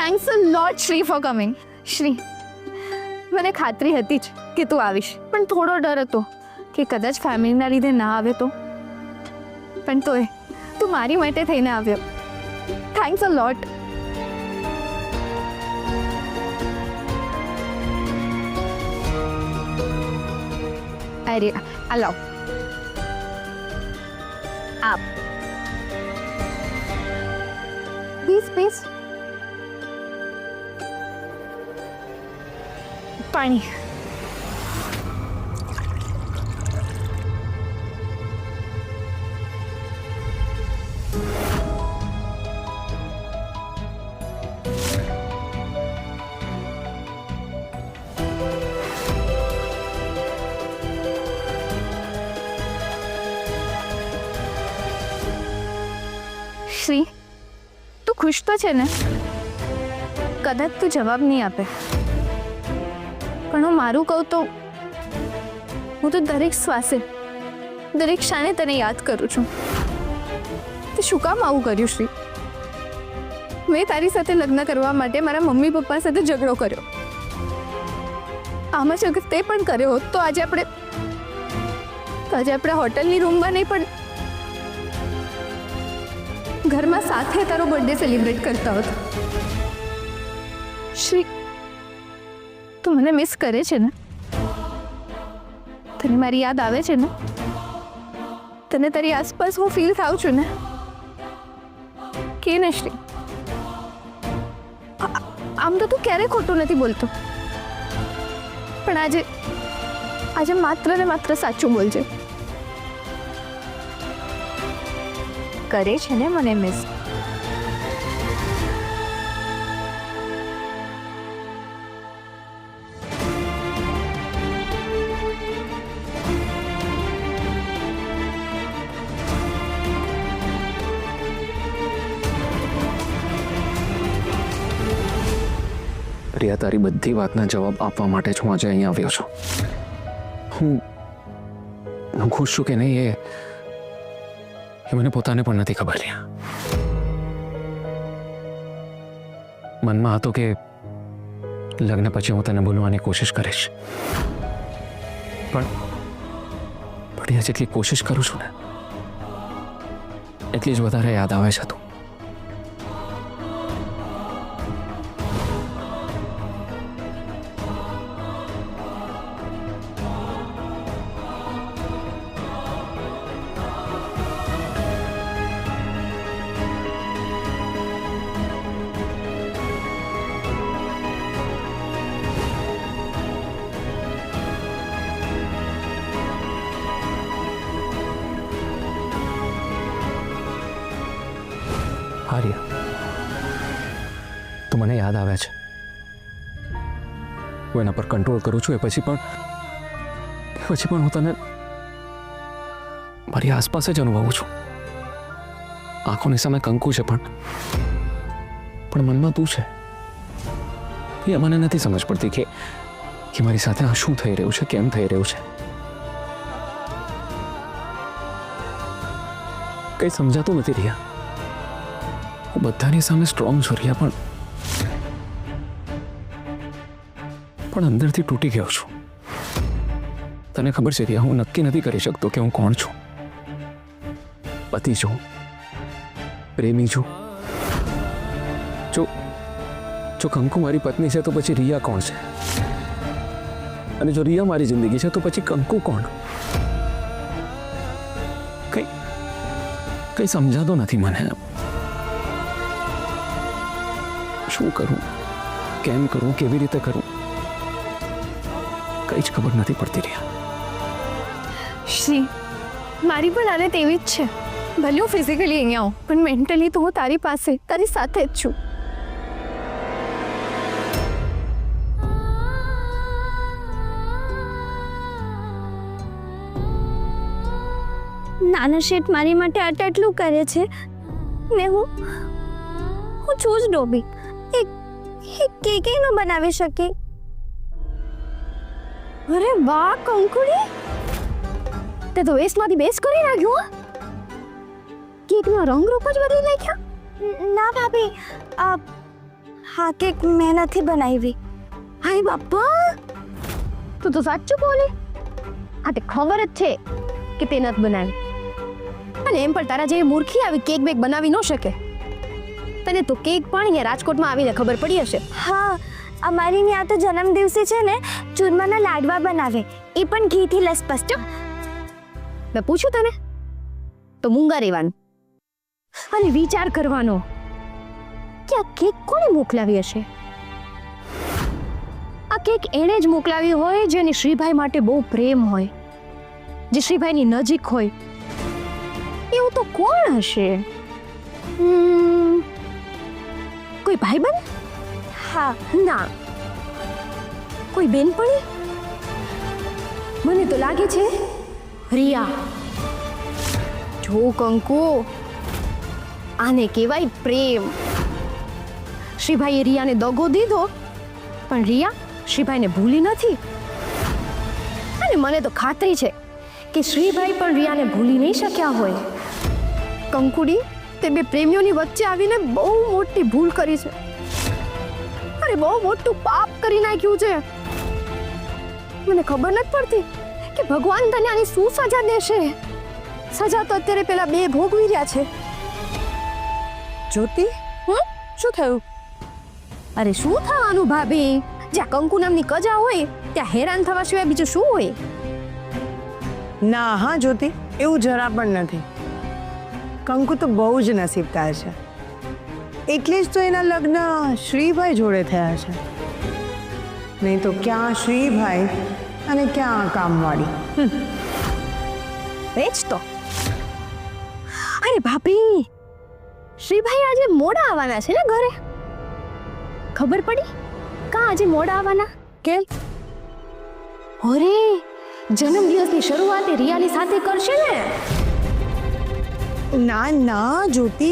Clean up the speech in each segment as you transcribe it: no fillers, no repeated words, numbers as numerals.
Thanks અ લોટ Shri four coming. Shri, મને ખાતરી હતી જ કે તું આવીશ, પણ થોડો ડર હતો કે કદાચ ફેમિલીના લીધે ના આવે તો. પણ તોય તું મારી માટે થઈને આવ્યો. થેન્ક્સ અ લોટ. અરે આ લાવ, આપ પ્લીઝ પ્લીઝ. પાણી. શ્રી, તું ખુશ તો છે ને? કદાચ તું જવાબ નહીં આપે, પણ હું મારું કહું તો હું તો દરેક શ્વાસે, દરેક ક્ષણે તને યાદ કરું છું. તે શું કામ આવું કર્યું શ્રી? મેં તારી સાથે લગ્ન કરવા માટે મારા મમ્મી પપ્પા સાથે ઝઘડો કર્યો. આમ જ અગર તે પણ કર્યો હોત તો આજે આપણે હોટલની રૂમમાં નહીં પણ ઘરમાં સાથે તારો બર્થડે સેલિબ્રેટ કરતા હોત. શ્રી, તું મને મિસ કરે છે ને? તને મારી યાદ આવે છે ને? તને તારી આસપાસ હું ફીલ થાઉં છું ને? કે ને શ્રી? આમ તો તું ક્યારેય ખોટું નથી બોલતો, પણ આજે માત્ર ને માત્ર સાચું બોલજે. કરે છે ને મને મિસ? પ્રિયા, તારી બધી વાતના જવાબ આપવા માટે જ હું આજે અહીંયા આવ્યો છું. હું ખુશ છું કે નહીં એ મને પોતાને પણ નથી ખબર. મનમાં હતો કે લગ્ન પછી હું તને ભૂલવાની કોશિશ કરીશ, પણ જેટલી કોશિશ કરું છું ને એટલી જ વધારે યાદ આવે છે તું. આર્ય, તું મને યાદ આવે છે. હું એના પર કંટ્રોલ કરું છું, એ પછી પણ હું તને મારી આસપાસ જ અનુભવું છું. આંખોની સામે કંકુ છે, પણ મનમાં તું છે. એ મને નથી સમજ પડતી કે મારી સાથે આ શું થઈ રહ્યું છે, કેમ થઈ રહ્યું છે. કઈ સમજાતું નથી રિયા. હું બધાની સામે સ્ટ્રોંગ છું રિયા, પણ અંદરથી તૂટી ગયો છું. તને ખબર છે રિયા, હું નક્કી નથી કરી શકતો કે હું કોણ છું. પતિ છું, પ્રેમી છું. જો કંકુ મારી પત્ની છે તો પછી રિયા કોણ છે? અને જો રિયા મારી જિંદગી છે તો પછી કંકુ કોણ? કઈ સમજાતો નથી મને. શું કરું, કેમ કરું, કેવી રીતે કરું, કઈ જ ખબર નથી પડતી રિયા. શ્રી, મારી પણ હાલત એવી જ છે. ભલે હું ફિઝિકલી અહીંયા આવું, પણ મેન્ટલી તો હું તારી પાસે, તારી સાથે જ છું. નાના શેઠ મારી માટે આટલું કરે છે ને હું છું જ ડોબી. કેક ન બનાવી શકી. અરે વાહ કંકુડી, તે તો વેસ્ટમાંથી બેસ્ટ કરી નાખ્યું. કેકનો રંગ રૂપ જ બદલી નાખ્યા. ના ભાભી, હા કેક મેં નથી બનાવી. હાય બાપા, તું તો સાચું બોલે. હા તે ખબર જ છે કે તે નથી બનાવી. અને એમ પણ તારા જેવી મૂર્ખી આવી કેક બેક બનાવી ન શકે. તને તો કેક પણ અહીંયા રાજકોટમાં આવીને ખબર પડી હશે. હા, અમારી ત્યાં તો જન્મ દિવસે છે ને ચૂરમાના લાડવા બનાવે, એ પણ ઘીથી લસપસ. મેં પૂછ્યું તને તો મૂંગા રહેવાનું અને વિચાર કરવાનો કે આ કેક કોણે મોકલાવી હશે. આ કેક એણે જ મોકલાવી હોય જેને શ્રીભાઈ માટે બહુ પ્રેમ હોય, જે શ્રીભાઈની નજીક હોય. એવું તો કોણ હશે? કોઈ ભાઈબંધ? હા, ના. કોઈ બેનપણી? મને તો લાગે છે રિયા. જો કંકુ, આને કહેવાય પ્રેમ. શ્રીભાઈએ રિયાને દગો દીધો, પણ રિયા શ્રીભાઈને ભૂલી નથી. અને મને તો ખાતરી છે કે શ્રીભાઈ પણ રિયાને ભૂલી નહીં શક્યા હોય. કંકુડી, તે બે પ્રેમીઓની વચ્ચે આવીને બહુ મોટી ભૂલ કરી છે. અરે બહુ મોટું પાપ કરી નાખ્યું છે. મને ખબર નથી પડતી કે ભગવાન તને આની શું સજા દેશે. સજા તો અત્યારે પેલા બે ભોગવી રહ્યા છે. જ્યોતિ, શું થયું? અરે શું થવાનું ભાભી? જ્યાં કંકુ નામની કજા હોય ત્યાં હેરાન થવા સિવાય બીજું શું હોય? ના હા જ્યોતિ, એવું જરા પણ નથી. કંકુ તો બહુ જ નસીબદાર છે, એટલે જ તો એના લગ્ન શ્રીભાઈ જોડે થયા છે. નહીં તો ક્યાં શ્રીભાઈ અને ક્યાં કામવાળી. એ જ તો. અરે ભાભી, શ્રીભાઈ આજે મોડા આવવાના છે ને ઘરે. ખબર પડી કાં આજે મોડા આવવાના? કેમ? અરે જન્મદિવસની શરૂઆત એ રિયાની સાથે કરશે ને. ના ના જ્યોતિ,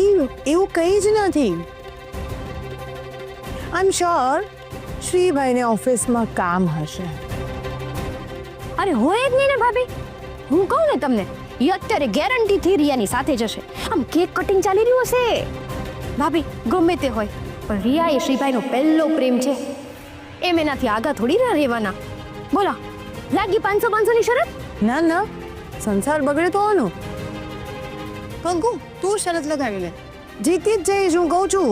એવું કંઈ જ નથી. આઈ એમ શ્યોર શ્રીભાઈને ઓફિસમાં કામ હશે. અરે હોય જ નહીં ને ભાભી. હું કહું ને તમને, એ અત્યારે ગેરંટીથી રિયાની સાથે જશે. આમ કેક કટિંગ ચાલી રહ્યું હશે. ભાભી ગમે તે હોય, પણ રિયા એ શ્રીભાઈનો પહેલો પ્રેમ છે. એમ એનાથી આગા થોડી ના રહેવાના. બોલો, લાગી 500 ની શરત? ના ના, સંસાર બગડે તો આનો. કંકુ, તું શરત લગાવી લે. જીતી જ જઈશ, હું કહું છું.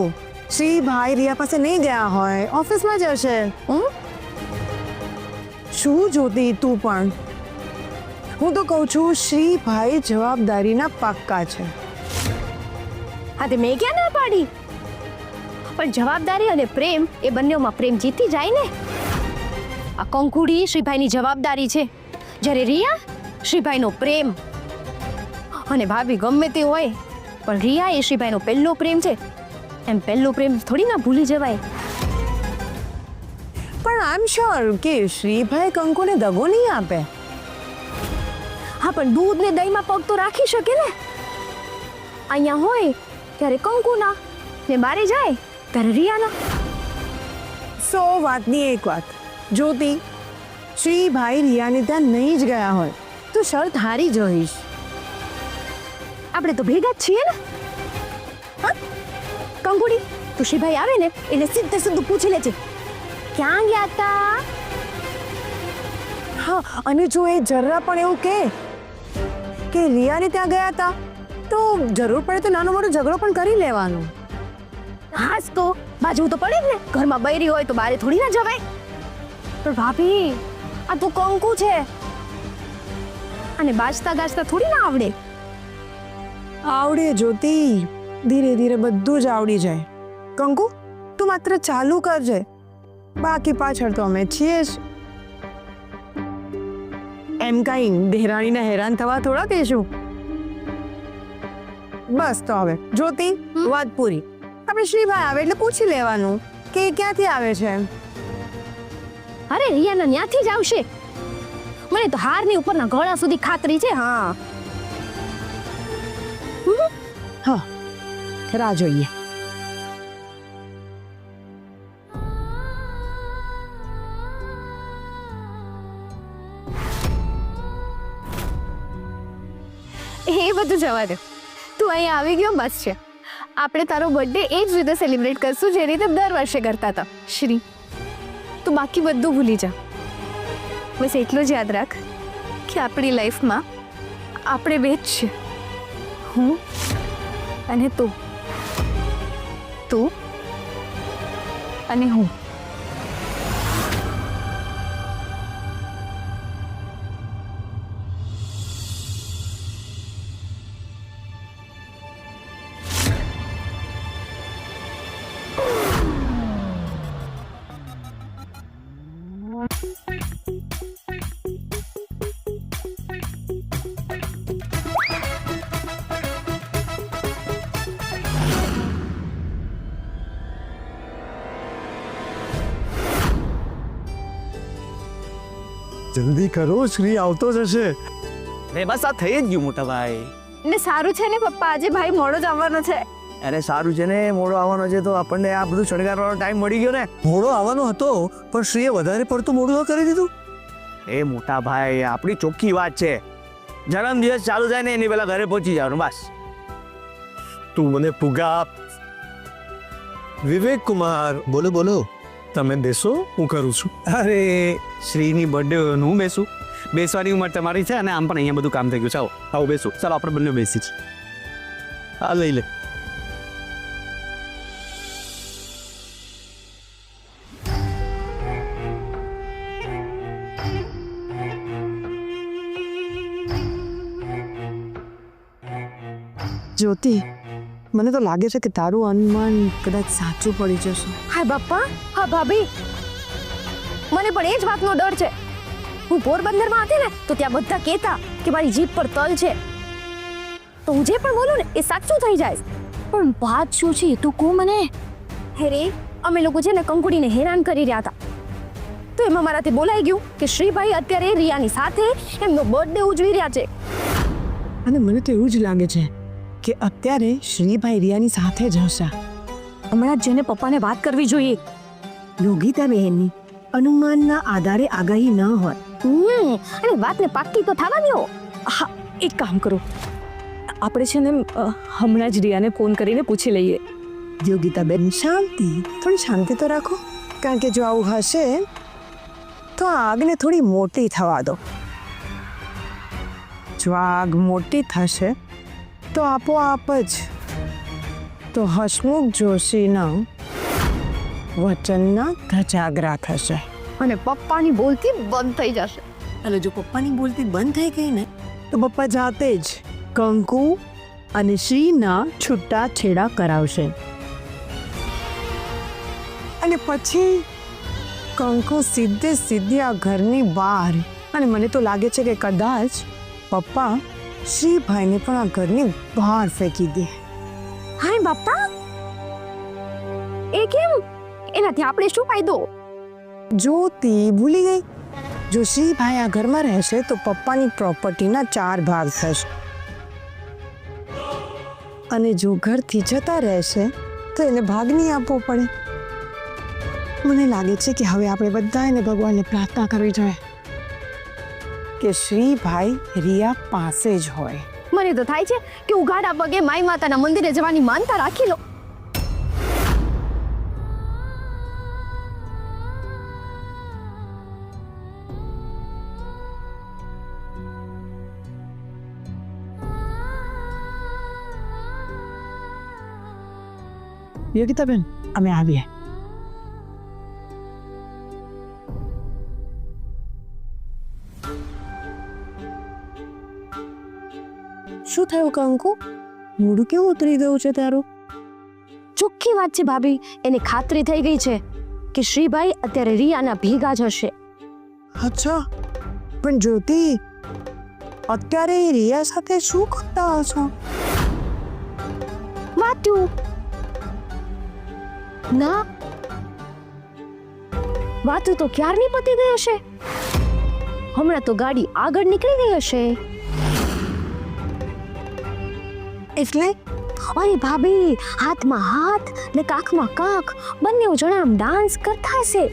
શ્રીભાઈ રિયા પાસે નહીં ગયા હોય, ઓફિસમાં જ હશે. શું જોતી તું પણ? હું તો કહું છું શ્રીભાઈ જવાબદારીના પાક્કા છે. હા તે મેં ક્યાં ના પાડી? પણ જવાબદારી અને પ્રેમ એ બંનેમાં પ્રેમ જીતી જાય ને. આ કંકુડી શ્રીભાઈની જવાબદારી છે, જ્યારે રિયા શ્રીભાઈનો પ્રેમ. અને ભાભી ગમે તે હોય, પણ રિયા એ શ્રીભાઈનો પહેલો પ્રેમ છે. એમ પહેલો પ્રેમ થોડી ના ભૂલી જવાય. પણ આઈ એમ શ્યોર કે શ્રીભાઈ કંકુને દગો નહીં આપે. હા પણ દૂધ ને દહીંમાં પગ તો રાખી શકે ને. અહીંયા હોય ત્યારે કંકુના, ને બારે જાય ત્યારે રિયાના. 100 વાતની એક વાત. જ્યોતિ, શ્રીભાઈ રિયાને ત્યાં નહીં જ ગયા હોય તો શરત હારી જઈશ. આપણે તો ભેગા જ છીએ ને. હા કંકુડી, તું શ્રીભાઈ આવે ને એટલે સીધે સીધું પૂછી લેજે ક્યાં ગયા તા. હા, અને જો એ જરા પણ એવું કે રિયાને ત્યાં ગયા હતા તો જરૂર પડે તો નાનો મોટો ઝઘડો પણ કરી લેવાનો. હાસ તો બાજુ તો પડે જ ને. ઘરમાં બૈરી હોય તો બારે થોડી ના જવાય. પણ ભાભી, આ તો કંકુ છે, અને બાજતા ગાજતા થોડી ના આવડે. આવડે જ્યોતિ, ધીરે ધીરે બધું જ આવડી જાય. કંકુ, તું માત્ર ચાલુ કરજે, બાકી પાછળ તો અમે છીએ જ. એમ કઈ દેરાણીને હેરાન થવા થોડા કહેશું. બસ તો હવે જ્યોતિ, વાત પૂરી. આપણે શ્રીભાઈ આવે એટલે પૂછી લેવાનું કે એ ક્યાંથી આવે છે. અરે રિયાના ન્યાથી જ આવશે. મને તો હારની ઉપરના ગળા સુધી ખાતરી છે. હા હા, રાહ જોઈએ. એ બધું જવા દે. તું અહીંયા આવી ગયો બસ છે. આપણે તારો બર્થડે એ જ રીતે સેલિબ્રેટ કરશું જે રીતે દર વર્ષે કરતા હતા. શ્રી, તું બાકી બધું ભૂલી જા. બસ એટલું જ યાદ રાખ કે આપણી લાઈફમાં આપણે બે જ છીએ, હું અને તું, તું અને હું. જલ્દી કરો, શ્રી આવતો જ હશે. અરે બસ આ થઈ જ ગયું મોટા ભાઈ. ને સારું છે ને પપ્પા, આજે ભાઈ મોડો જ આવવાનો છે. અરે સારું છે ને, મોડો આવવાનો છે તો આપણને આ બધું શણગારવાનો ટાઈમ મળી ગયો ને. મોડો આવવાનો હતો પણ શ્રીએ વધારે પડતું મોડું ન કરી દીધું. એ મોટા ભાઈ, આપણી ચોખ્ખી વાત છે, જન્મદિવસ ચાલુ થાય ને એની પહેલા ઘરે પહોંચી જવાનું બસ. તું મને પુગા. વિવેક કુમાર, બોલો બોલો. તમે બેસો, હું કરું છું. અરે શ્રીની બર્થડે હું બેસું? બેસવાની ઉંમર તમારી છે અને આમ પણ અહીંયા બધું કામ થઈ ગયું છે. આવો બેસું. ચાલો આપણે બંને બેસી જ. આ લઈ લે. જ્યોતિ, મને તો લાગે છે કે તારું અનુમાન કદાચ સાચું પડી જશે. હાય બાપા, હા ભાભી, મને પણ એ જ વાતનો ડર છે. હું પોરબંદરમાં હતી ને તો ત્યાં બધા કહેતા કે મારી જીભ પર તલ છે, તો હું જે પણ બોલું ને એ સાચું થઈ જાય. પણ વાત શું છે એ તો કહું મને. હેરે, અમે લોકો છે ને કંકુડીને હેરાન કરી રહ્યા હતા, તો એમાં મારાથી બોલાઈ ગયું કે શ્રીભાઈ અત્યારે રિયાની સાથે એમનો બર્થડે ઉજવી રહ્યા છે. અને મને તો એવું જ લાગે છે કે અત્યારે શ્રીભાઈ રિયાની સાથે જ હશે. હમણાં જ જેને પપ્પાને વાત કરવી જોઈએ. યોગિતા બહેનની અનુમાનના આધારે આગાહી ન હોય. અને વાતને પાક્કી તો થવા દો. હા, એક કામ કરો, આપણે છે ને હમણાં જ રિયાને ફોન કરીને પૂછી લઈએ. યોગિતા બેન, શાંતિ, થોડી શાંતિ તો રાખો, કારણ કે જો આવું હશે તો આ આગને થોડી મોટી થવા દો. જો આગ મોટી થશે તો આપોઆપ જ તો હસમુખ જોશીના વચનના ધજાગરા થશે. અને પપ્પાની બોલતી બંધ થઈ જશે. અને જો પપ્પાની બોલતી બંધ થઈ ગઈ ને તો પપ્પા જાતે જ કંકુ અને શ્રીના છૂટા છેડા કરાવશે. અને પછી કંકુ સીધી આ ઘરની બહાર. અને મને તો લાગે છે કે કદાચ પપ્પા શ્રીભાઈને પણ આ ઘરની બહાર ફેંકી દે. હાય બાપા, એ કેમ? એનાથી આપણે શું ફાયદો? જ્યોતિ ભૂલી ગઈ, જો શ્રીભાઈ આ ઘરમાં રહેશે તો પપ્પાની પ્રોપર્ટીના 4 ભાગ થશે. અને જો ઘરથી જતા રહેશે તો એને ભાગ નહીં આપવો પડે. મને લાગે છે કે હવે આપણે બધા એને ભગવાનને પ્રાર્થના કરવી જોઈએ કે શ્રીભાઈ રિયા પાસે જ હોય. મને તો થાય છે કે ઉઘાડા પગે માઈ માતાના મંદિરે જવાની માનતા રાખી લો. યોગિતા બેન, અમે આવીએ. શું થયું કંકુ? મોઢું કેવું ઉતરી ગયું છે તારું? ચોખ્ખી વાત છે ભાભી, એને ખાતરી થઈ ગઈ છે કે શ્રીભાઈ અત્યારે રિયાના ભેગા જ હશે. અચ્છા, પણ જ્યોતિ, અત્યારે એ રિયા સાથે શું કરતા હશો? વાતું ના, વાતું તો ક્યારની પતી ગઈ હશે. હમણાં તો ગાડી આગળ નીકળી ગઈ હશે. એટલે અરે ભાભી, હાથમાં હાથ ને કાખમાં કાખ બંને જણા આમ ડાન્સ કરતા હશે.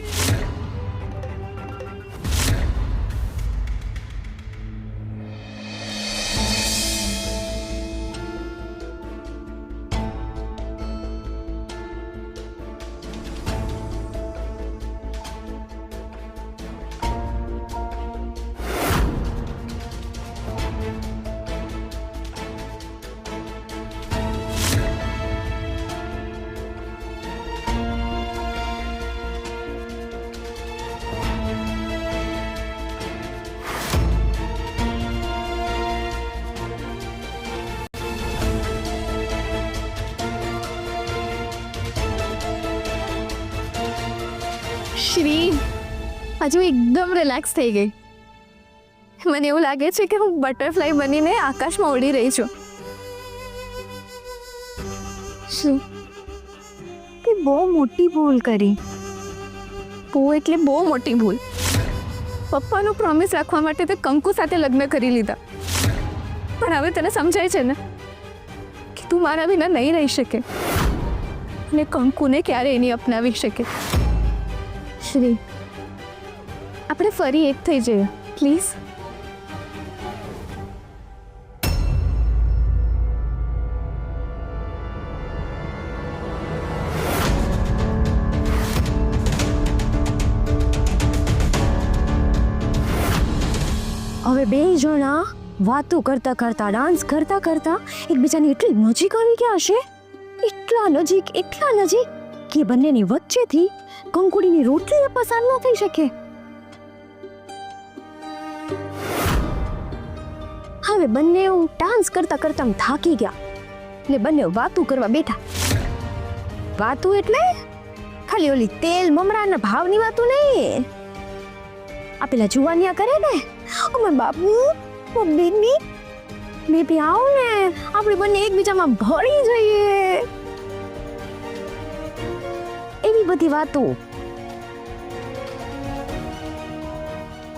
શ્રી હજુ એકદમ રિલેક્સ થઈ ગઈ. મને એવું લાગે છે કે હું બટરફ્લાય બનીને આકાશમાં ઉડી રહી છું. શ્રી તે બહુ મોટી ભૂલ કરી. બહુ એટલે બહુ મોટી ભૂલ. પપ્પાનું પ્રોમિસ રાખવા માટે તે કંકુ સાથે લગ્ન કરી લીધા. પણ હવે તને સમજાય છે ને કે તું મારા વિના નહીં રહી શકે અને કંકુને ક્યારેય નહીં અપનાવી શકે. શ્રી આપણે ફરી એક થઈ જઈએ પ્લીઝ. હવે બે જણા વાતો કરતા કરતા ડાન્સ કરતા કરતા એકબીજાની એટલી નજીક આવી ગયા હશે, એટલા નજીક કે બંનેની વચ્ચેથી કંકુડીની રોટલી પસાર ન થઈ શકે. હવે બંને ડાન્સ કરતા કરતા થાકી ગયા એટલે બંને વાતો કરવા બેઠા. વાતો એટલે ખાલી ઓલી તેલ મમરાના ભાવની વાતો નહીં. આ પેલા જુવાનિયા કરે ને, અમાર બાપુ બેબી આવો ને, આપણે બંને એકબીજામાં ભળી જઈએ, એવી બધી વાતો.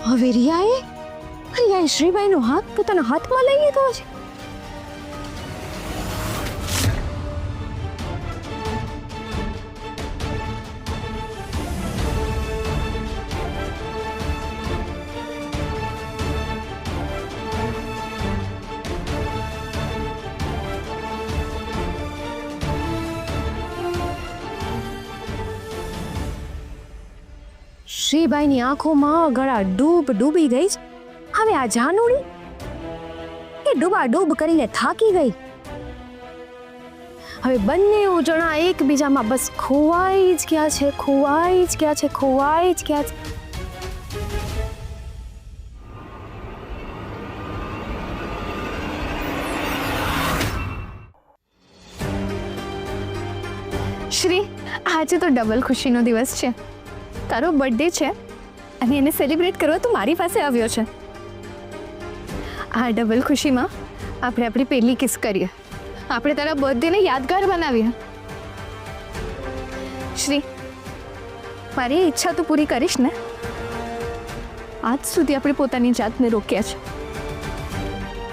હવે રિયાએ શ્રીબાઈનો હાથ પોતાના હાથમાં લઈ લીધો છે. શ્રીબાઈની આંખોમાં ગળા ડૂબી ગઈ છે. હવે આ જાનુડી એ ડૂબ કરીને થાકી ગઈ. હવે બંને જણા એકબીજામાં બસ ખોવાઈ જ ગયા છે. શ્રી આજે તો ડબલ ખુશીનો દિવસ છે. તારો બર્થડે છે અને એને સેલિબ્રેટ કરવા તું મારી પાસે આવ્યો છે. આ ડબલ ખુશીમાં આપણે આપણી પહેલી કિસ કરીએ. આપણે તારા બર્થડેને યાદગાર બનાવીએ. શ્રી મારી ઈચ્છા તું પૂરી કરીશ ને? આજ સુધી આપણે પોતાની જાતને રોક્યા છે,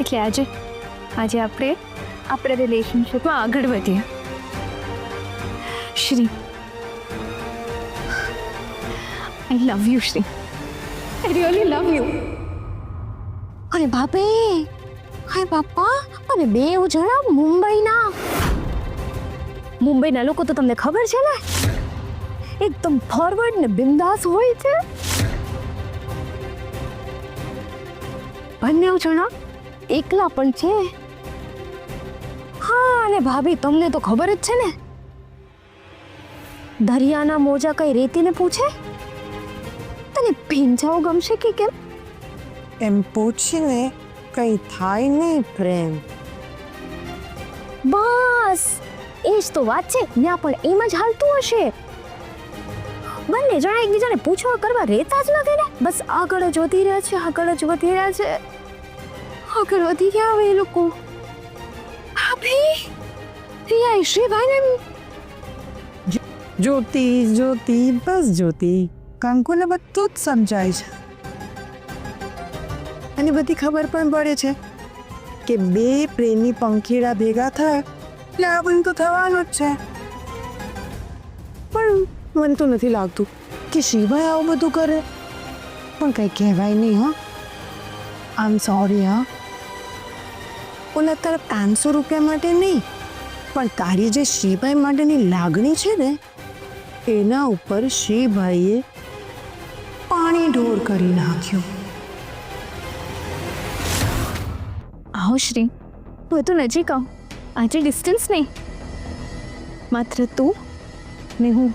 એટલે આજે આપણે આપણા રિલેશનશિપમાં આગળ વધીએ. Shri I love you, Shri. I really love you. અરે બાપે, હાય બાપા, અને બે જણા મુંબઈના લોકો તો તમને ખબર છે ને, એકદમ ફોરવર્ડ ને બિંદાસ હોય છે. બંને જણા એકલા પણ છે. હા, અને ભાભી તમને તો ખબર જ છે ને, દરિયાના મોજા કઈ રેતીને પૂછે તને ભીંજાઓ ગમશે કે કેમ? એમ પૂછીને કઈ થાય નહીં પ્રેમ. બસ એ જ તો વાત છે. ત્યાં પણ એમ જ હાલતું હશે. બંને જણા એકબીજાને પૂછવા કરવા રહેતા જ નથી ને, બસ આગળ જ વધી રહ્યા છે. આગળ વધી ગયા હવે એ લોકો. ભાભી રિયા શ્રીભાઈને જ્યોતિ બસ જ્યોતિ, કંકુને બધું જ સમજાય છે અને બધી ખબર પણ પડે છે કે બે પ્રેમી પંખીડા ભેગા થાય એટલે આ બધું તો થવાનું જ છે. પણ મને તો નથી લાગતું કે શ્રીભાઈ આવું બધું કરે. પણ કંઈ કહેવાય નહીં. હા, આઈ એમ સોરી. હા, ઓલા તારા 500 રૂપિયા માટે નહીં, પણ તારી જે શ્રીભાઈ માટેની લાગણી છે ને, એના ઉપર શ્રીભાઈએ પાણી ઢોર કરી નાખ્યું. આવો શ્રી, બધું નજીક આવ. આજે ડિસ્ટન્સ નહીં, માત્ર તું ને હું.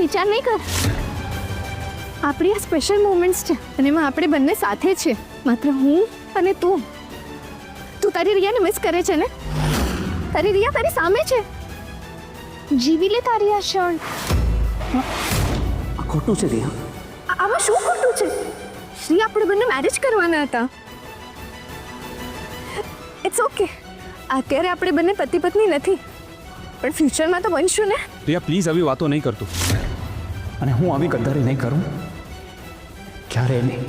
વિચાર નહીં કર. આપણી આ સ્પેશિયલ મોમેન્ટ્સ છે અને એમાં આપણે બંને સાથે છે, માત્ર હું અને તું. તું તારી રિયાને મિસ કરે છે ને? તારી રિયા તારી સામે છે. જીવી લે તારી આ ક્ષણ. આ ખોટું છે રિયા. આમાં શું ખોટું છે? શ્રી, આપણે બંને મેરેજ કરવાના હતા. It's okay. અત્યારે આપણે બંને પતિ પત્ની નથી, પણ ફ્યુચરમાં તો બનશું ને. રિયા પ્લીઝ આવી વાતો નહીં કરતો. અને હું આવી ગદ્દારી નહીં કરું, ક્યારે નહીં.